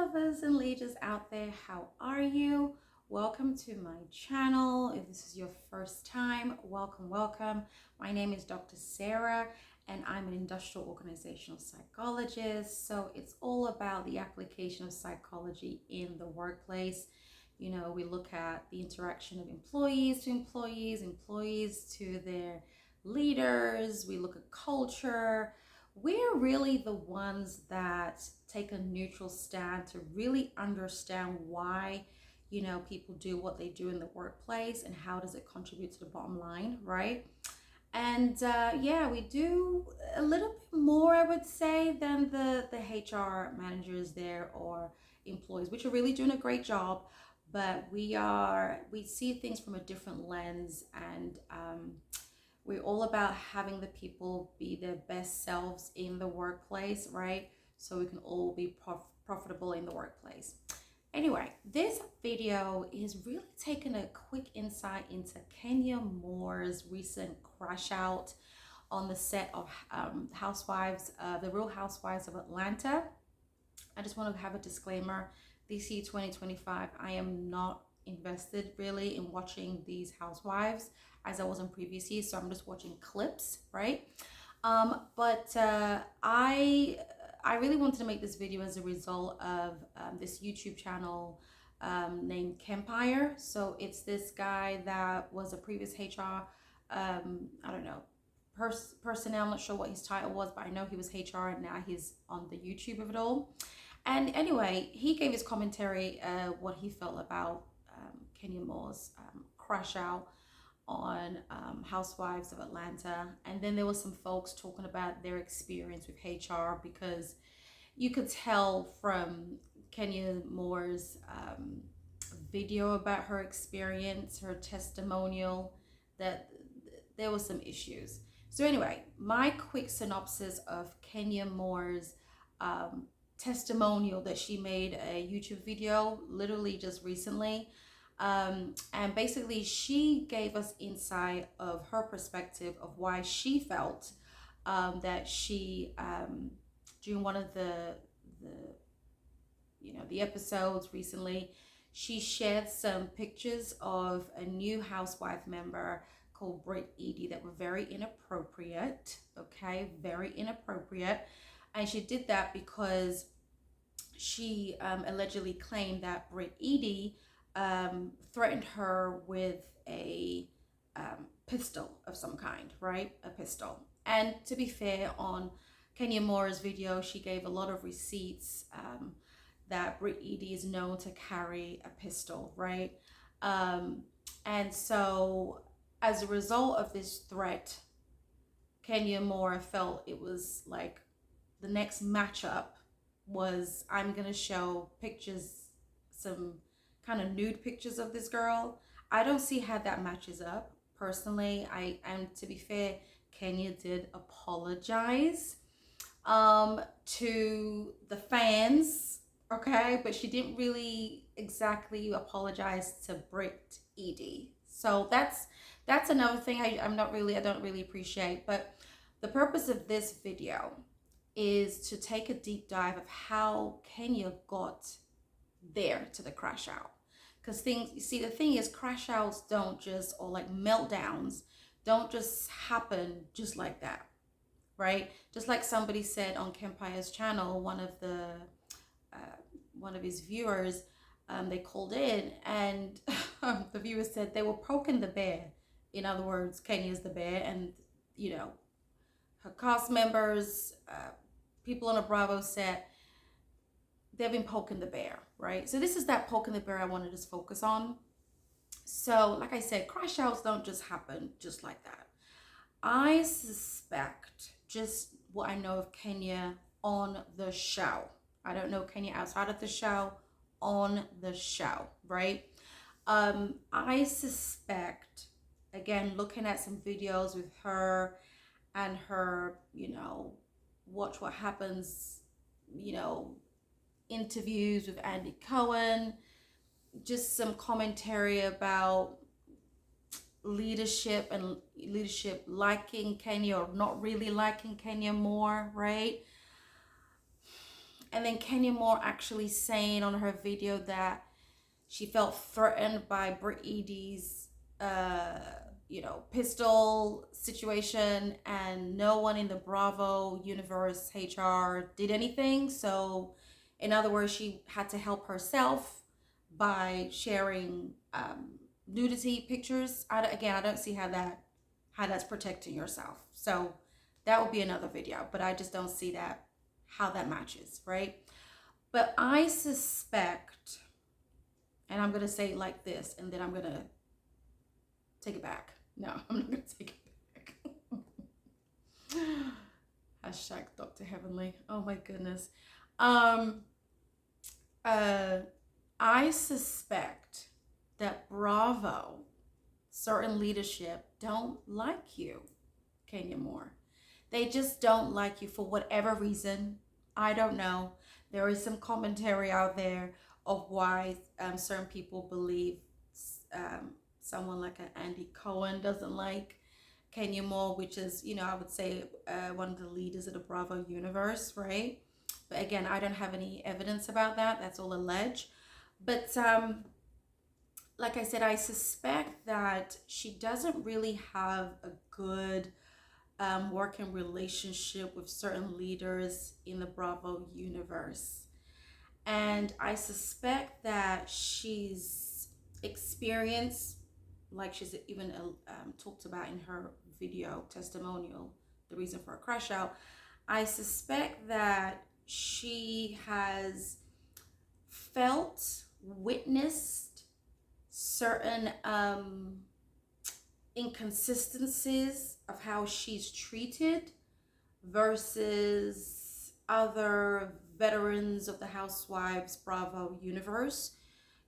lovers and leaders out there, how are you? Welcome to my channel. If this is your first time, welcome. My name is Dr. Sarah and I'm an industrial organizational psychologist. So it's all about the application of psychology in the workplace. You know, we look at the interaction of employees to employees, employees to their leaders. We look at culture. We're really the ones that take a neutral stand to really understand why, people do what they do in the workplace and how does it contribute to the bottom line, right? And we do a little bit more, I would say, than the HR managers there or employees, which are really doing a great job. But we see things from a different lens, and we're all about having the people be their best selves in the workplace, right? So we can all be profitable in the workplace. Anyway, this video is really taking a quick insight into Kenya Moore's recent crash out on the set of the Real Housewives of Atlanta. I just want to have a disclaimer. This year 2025, I am not invested really in watching these housewives as I was in previous years, so I'm just watching clips, right? But I really wanted to make this video as a result of this YouTube channel named Kempire. So it's this guy that was a previous HR, personnel. I'm not sure what his title was, but I know he was HR, and now he's on the YouTube of it all. And anyway, he gave his commentary, what he felt about Kenya Moore's crash out on Housewives of Atlanta. And then there were some folks talking about their experience with HR, because you could tell from Kenya Moore's video about her experience, her testimonial, that there were some issues. So anyway, my quick synopsis of Kenya Moore's testimonial that she made a YouTube video literally just recently. And basically she gave us insight of her perspective of why she felt that she during one of the episodes recently, she shared some pictures of a new housewife member called Britt Edie that were very inappropriate. Okay, very inappropriate. And she did that because she allegedly claimed that Britt Edie threatened her with a pistol of some kind, right? A pistol. And to be fair, on Kenya Moore's video, she gave a lot of receipts that Britt Edie is known to carry a pistol, right? And so as a result of this threat, Kenya Moore felt it was like the next matchup was, I'm going to show pictures, some kind of nude pictures of this girl. I don't see how that matches up personally. And to be fair, Kenya did apologize to the fans, okay, but she didn't really exactly apologize to Britt Edie. So that's another thing I don't really appreciate. But the purpose of this video is to take a deep dive of how Kenya got there to the crash out. Because the thing is, crash outs don't just, or like meltdowns, don't just happen just like that, right? Just like somebody said on Kempire's channel, one of his viewers, they called in and the viewer said they were poking the bear. In other words, Kenya's the bear, and her cast members, people on a Bravo set, they've been poking the bear, right? So this is that poking the bear I want to just focus on. So like I said, crash outs don't just happen just like that. I suspect, just what I know of Kenya on the show, I don't know Kenya outside of the show, on the show, right? I suspect, again, looking at some videos with her and her, Watch What Happens, interviews with Andy Cohen, just some commentary about leadership and leadership liking Kenya or not really liking Kenya Moore, right? And then Kenya Moore actually saying on her video that she felt threatened by Britt Eady's, pistol situation, and no one in the Bravo universe HR did anything. So, in other words, she had to help herself by sharing nudity pictures. I don't see how that's protecting yourself. So that would be another video, but I just don't see how that matches, right? But I suspect, and I'm gonna say it like this, and then I'm gonna take it back. No, I'm not gonna take it back. Hashtag Dr. Heavenly. Oh my goodness. I suspect that Bravo, certain leadership, don't like you, Kenya Moore. They just don't like you for whatever reason. I don't know. There is some commentary out there of why certain people believe someone like an Andy Cohen doesn't like Kenya Moore, which is, I would say one of the leaders of the Bravo universe, right? But again, I don't have any evidence about that. That's all alleged. But like I said, I suspect that she doesn't really have a good working relationship with certain leaders in the Bravo universe. And I suspect that she's experienced, like she's even talked about in her video testimonial, the reason for a crash out, I suspect that she has witnessed certain inconsistencies of how she's treated versus other veterans of the Housewives Bravo universe.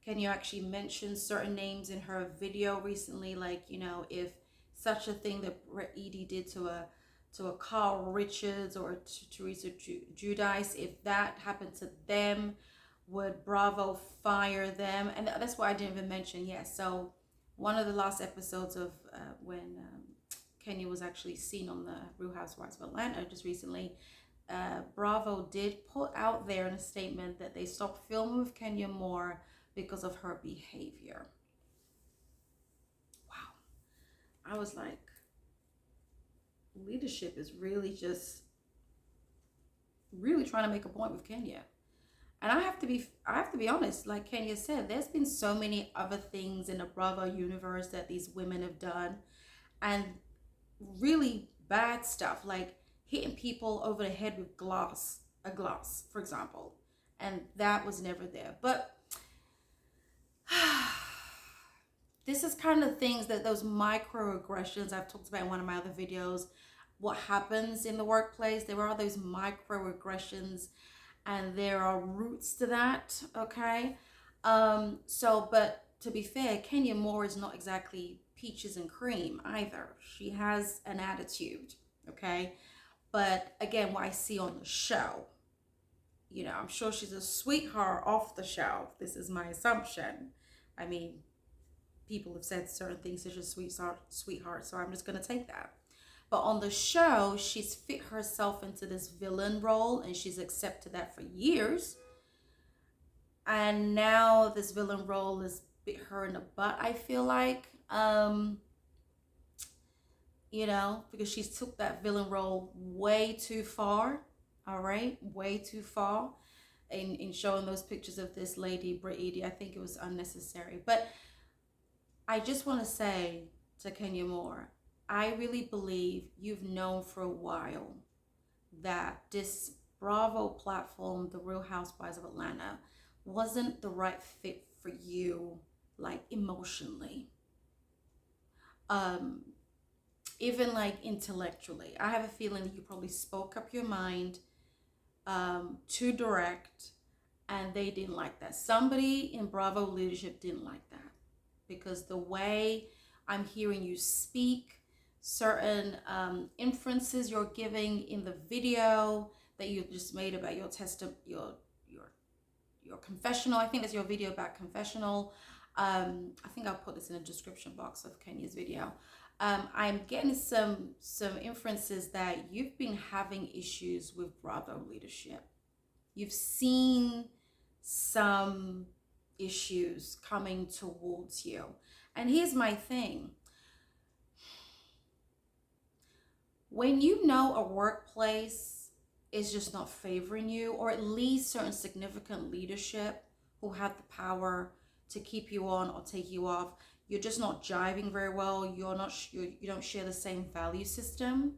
Can you actually mention certain names in her video recently, like, if such a thing that Britt Eady did to a Carl Richards or to Teresa Giudice, if that happened to them, would Bravo fire them? And that's why I didn't even mention. So one of the last episodes of when Kenya was actually seen on the Real Housewives of Atlanta just recently, Bravo did put out there in a statement that they stopped filming with Kenya Moore because of her behavior. Wow. I was like, leadership is really trying to make a point with Kenya. And I have to be honest, like Kenya said, there's been so many other things in the Bravo universe that these women have done, and really bad stuff, like hitting people over the head with a glass, for example. And that was never there. But this is kind of things that those microaggressions I've talked about in one of my other videos, what happens in the workplace. There are those microaggressions, and there are roots to that, okay? But to be fair, Kenya Moore is not exactly peaches and cream either. She has an attitude, okay? But again, what I see on the show, I'm sure she's a sweetheart off the show. This is my assumption. I mean, people have said certain things such as sweetheart, so I'm just going to take that. But on the show, she's fit herself into this villain role, and she's accepted that for years. And now this villain role has bit her in the butt, I feel like. Because she's took that villain role way too far. All right, way too far in showing those pictures of this lady, Britt Eady. I think it was unnecessary. But I just want to say to Kenya Moore, I really believe you've known for a while that this Bravo platform, the Real Housewives of Atlanta, wasn't the right fit for you, like emotionally. Even like intellectually. I have a feeling that you probably spoke up your mind too direct, and they didn't like that. Somebody in Bravo leadership didn't like that, because the way I'm hearing you speak, certain inferences you're giving in the video that you just made about your confessional. I think that's your video about confessional. I think I'll put this in the description box of Kenya's video. I'm getting some inferences that you've been having issues with Bravo leadership. You've seen some issues coming towards you. And here's my thing. When you know a workplace is just not favoring you, or at least certain significant leadership who have the power to keep you on or take you off, you're just not jiving very well, you don't share the same value system,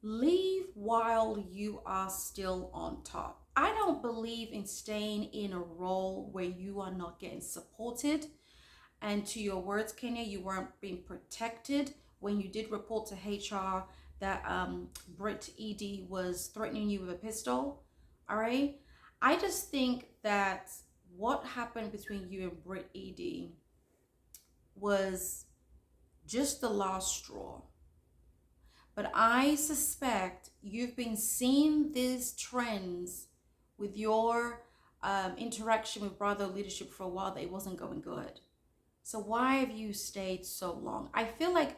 leave while you are still on top. I don't believe in staying in a role where you are not getting supported. And to your words, Kenya, you weren't being protected when you did report to HR that Britt ED was threatening you with a pistol. All right. I just think that what happened between you and Britt ED was just the last straw. But I suspect you've been seeing these trends with your interaction with Bravo leadership for a while that it wasn't going good. So why have you stayed so long? I feel like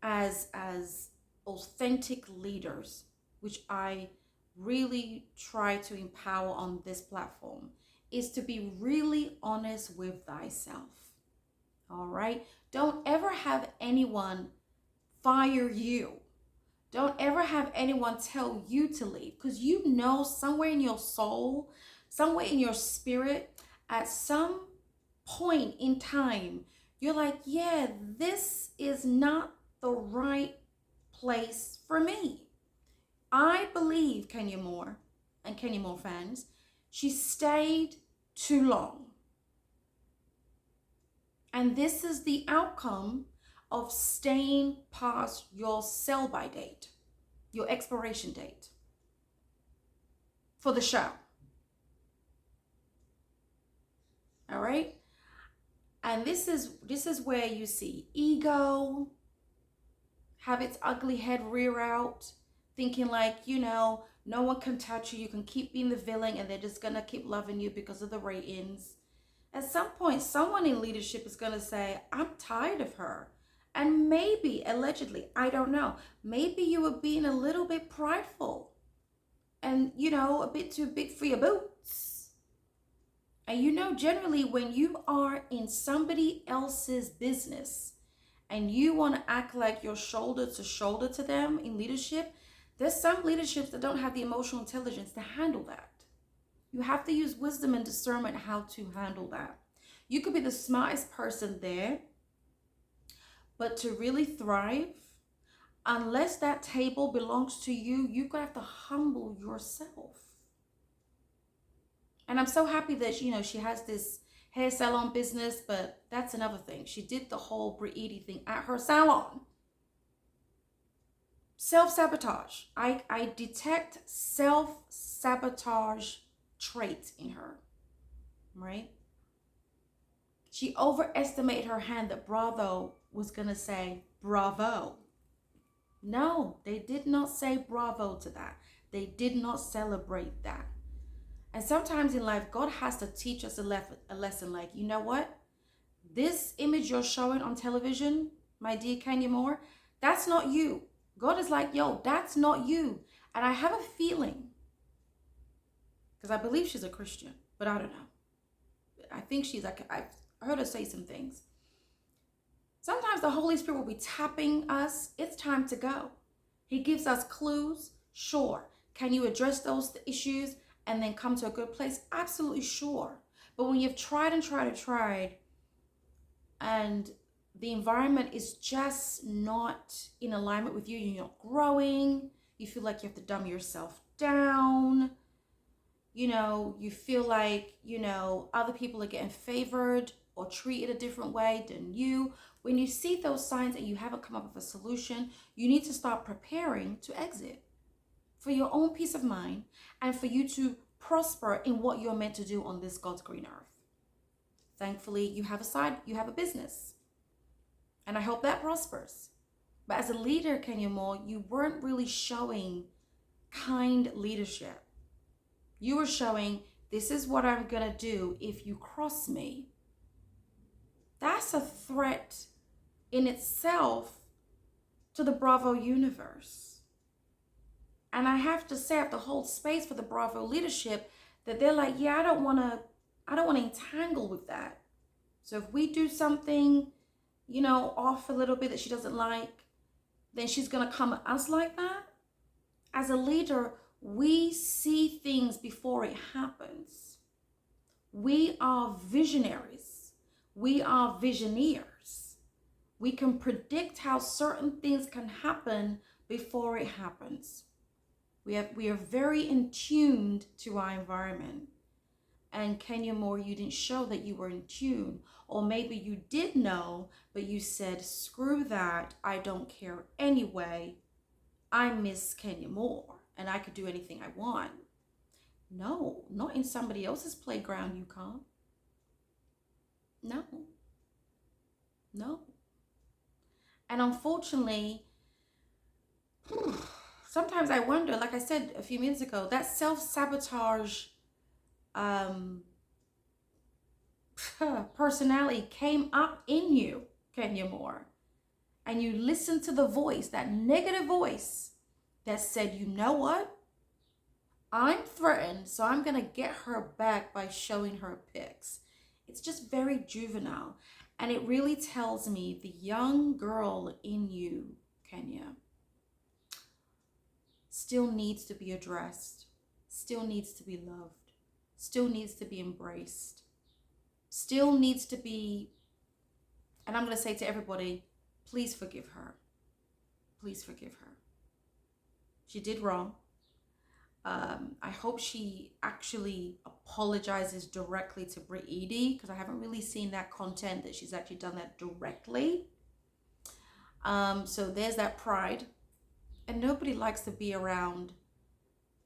as authentic leaders, which I really try to empower on this platform, is to be really honest with thyself. All right? Don't ever have anyone fire you. Don't ever have anyone tell you to leave, because you know somewhere in your soul, somewhere in your spirit, at some point in time, you're like, yeah, this is not the right place for me. I believe Kenya Moore and Kenya Moore fans, she stayed too long. And this is the outcome of staying past your sell-by date, your expiration date for the show. All right? And this is where you see ego have its ugly head rear out, thinking like, no one can touch you. You can keep being the villain and they're just going to keep loving you because of the ratings. At some point, someone in leadership is going to say, I'm tired of her. And maybe, allegedly, I don't know, maybe you were being a little bit prideful and, a bit too big for your boots. And generally when you are in somebody else's business and you want to act like you're shoulder to shoulder to them in leadership, there's some leaderships that don't have the emotional intelligence to handle that. You have to use wisdom and discernment how to handle that. You could be the smartest person there, but to really thrive, unless that table belongs to you, you're going to have to humble yourself. And I'm so happy that, she has this hair salon business, but that's another thing. She did the whole Britt Edie thing at her salon. Self-sabotage. I detect self-sabotage traits in her, right? She overestimated her hand that Bravo was going to say bravo. No, they did not say bravo to that. They did not celebrate that. And sometimes in life, God has to teach us a lesson like, you know what? This image you're showing on television, my dear Kenya Moore, that's not you. God is like, yo, that's not you. And I have a feeling, because I believe she's a Christian, but I don't know. I think she's like, I've heard her say some things. Sometimes the Holy Spirit will be tapping us. It's time to go. He gives us clues. Sure. Can you address those issues and then come to a good place? Absolutely sure. But when you've tried and tried, and the environment is just not in alignment with you, you're not growing, you feel like you have to dumb yourself down, you feel like, other people are getting favored or treated a different way than you. When you see those signs and you haven't come up with a solution, you need to start preparing to exit for your own peace of mind and for you to prosper in what you're meant to do on this God's green earth. Thankfully, you have a business. And I hope that prospers. But as a leader, Kenya Moore, you weren't really showing kind leadership. You were showing, this is what I'm going to do if you cross me. That's a threat in itself to the Bravo universe. And I have to say, I have to hold space for the Bravo leadership that they're like, yeah, I don't want to entangle with that. So if we do something, off a little bit that she doesn't like, then she's going to come at us like that. As a leader, we see things before it happens. We are visionaries. We are visioneers. We can predict how certain things can happen before it happens. We are very in tuned to our environment. And Kenya Moore, you didn't show that you were in tune. Or maybe you did know, but you said, screw that, I don't care anyway. I miss Kenya Moore and I could do anything I want. No, not in somebody else's playground, you can't. No. No. And unfortunately, sometimes I wonder, like I said a few minutes ago, that self-sabotage personality came up in you, Kenya Moore. And you listened to the voice, that negative voice that said, you know what? I'm threatened, so I'm going to get her back by showing her pics. It's just very juvenile. And it really tells me the young girl in you, Kenya, still needs to be addressed, still needs to be loved, still needs to be embraced, still needs to be, and I'm going to say to everybody, please forgive her. Please forgive her. She did wrong. I hope she actually apologizes directly to Britt Edie, because I haven't really seen that content that she's actually done that directly. So there's that pride. And nobody likes to be around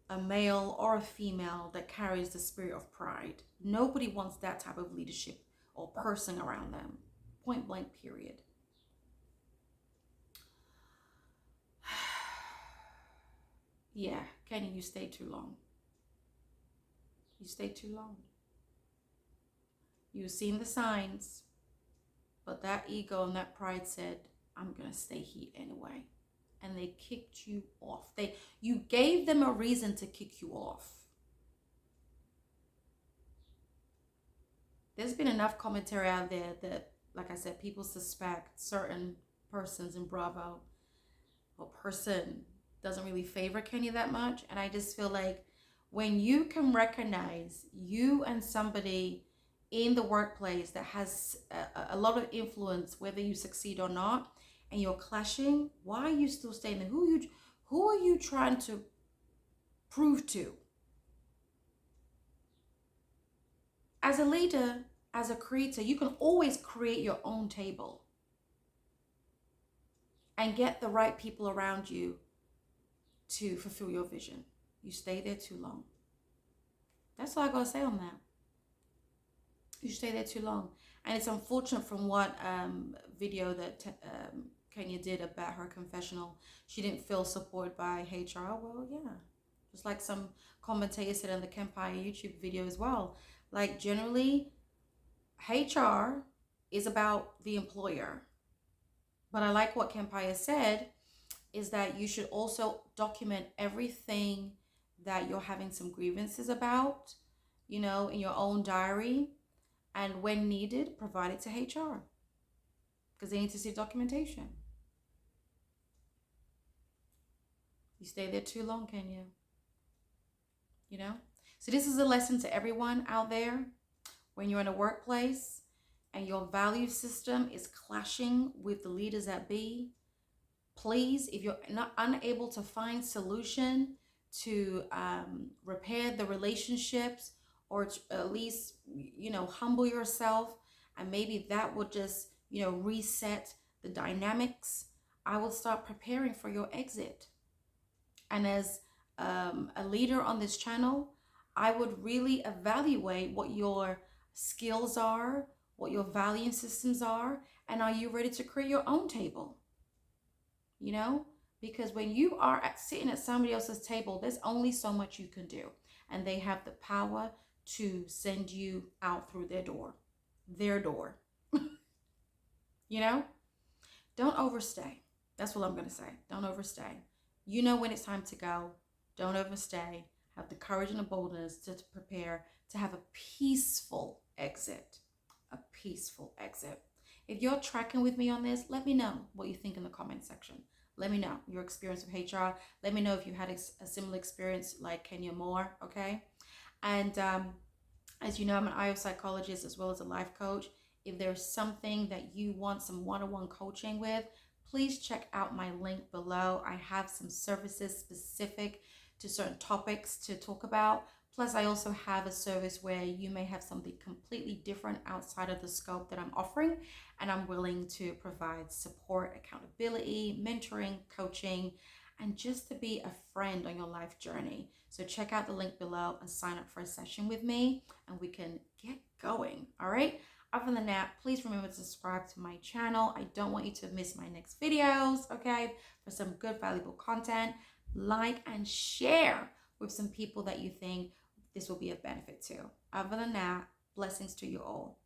a male or a female that carries the spirit of pride. Nobody wants that type of leadership or person around them. Point blank, period. Yeah, Kenny, you stayed too long. You stayed too long. You've seen the signs, but that ego and that pride said, I'm going to stay here anyway. And they kicked you off. You gave them a reason to kick you off. There's been enough commentary out there that, like I said, people suspect certain persons in Bravo or person doesn't really favor Kenya that much. And I just feel like when you can recognize you and somebody in the workplace that has a lot of influence, whether you succeed or not, and you're clashing, why are you still staying there? Who are you trying to prove to? As a leader, as a creator, you can always create your own table and get the right people around you to fulfill your vision. You stay there too long. That's all I gotta say on that. You stay there too long. And it's unfortunate from what video that Kenya did about her confessional. She didn't feel supported by HR. Well, yeah. Just like some commentators said on the Kempire YouTube video as well. Like generally, HR is about the employer. But I like what Kempire said, is that you should also document everything that you're having some grievances about, in your own diary. And when needed, provide it to HR. Because they need to see documentation. You stay there too long, Kenya. So this is a lesson to everyone out there. When you're in a workplace and your value system is clashing with the leaders that be, please, if you're not unable to find solution to repair the relationships, or to at least, humble yourself, and maybe that would just, reset the dynamics, I will start preparing for your exit. And as a leader on this channel, I would really evaluate what your skills are, what your value systems are, and are you ready to create your own table? Because when you are sitting at somebody else's table, there's only so much you can do. And they have the power to send you out through their door. Don't overstay. That's what I'm going to say. Don't overstay. You know when it's time to go. don't overstay, have the courage and the boldness to prepare to have a peaceful exit. A peaceful exit. If you're tracking with me on this, let me know what you think in the comment section. Let me know your experience with HR. Let me know if you had a similar experience like Kenya Moore, okay? And as you know, I'm an IO psychologist as well as a life coach. If there's something that you want some one-on-one coaching with, please check out my link below. I have some services specific to certain topics to talk about. Plus, I also have a service where you may have something completely different outside of the scope that I'm offering, and I'm willing to provide support, accountability, mentoring, coaching, and just to be a friend on your life journey. So check out the link below and sign up for a session with me, and we can get going, all right? Other than that, please remember to subscribe to my channel. I don't want you to miss my next videos, okay? For some good, valuable content. Like and share with some people that you think this will be of benefit to. Other than that, blessings to you all.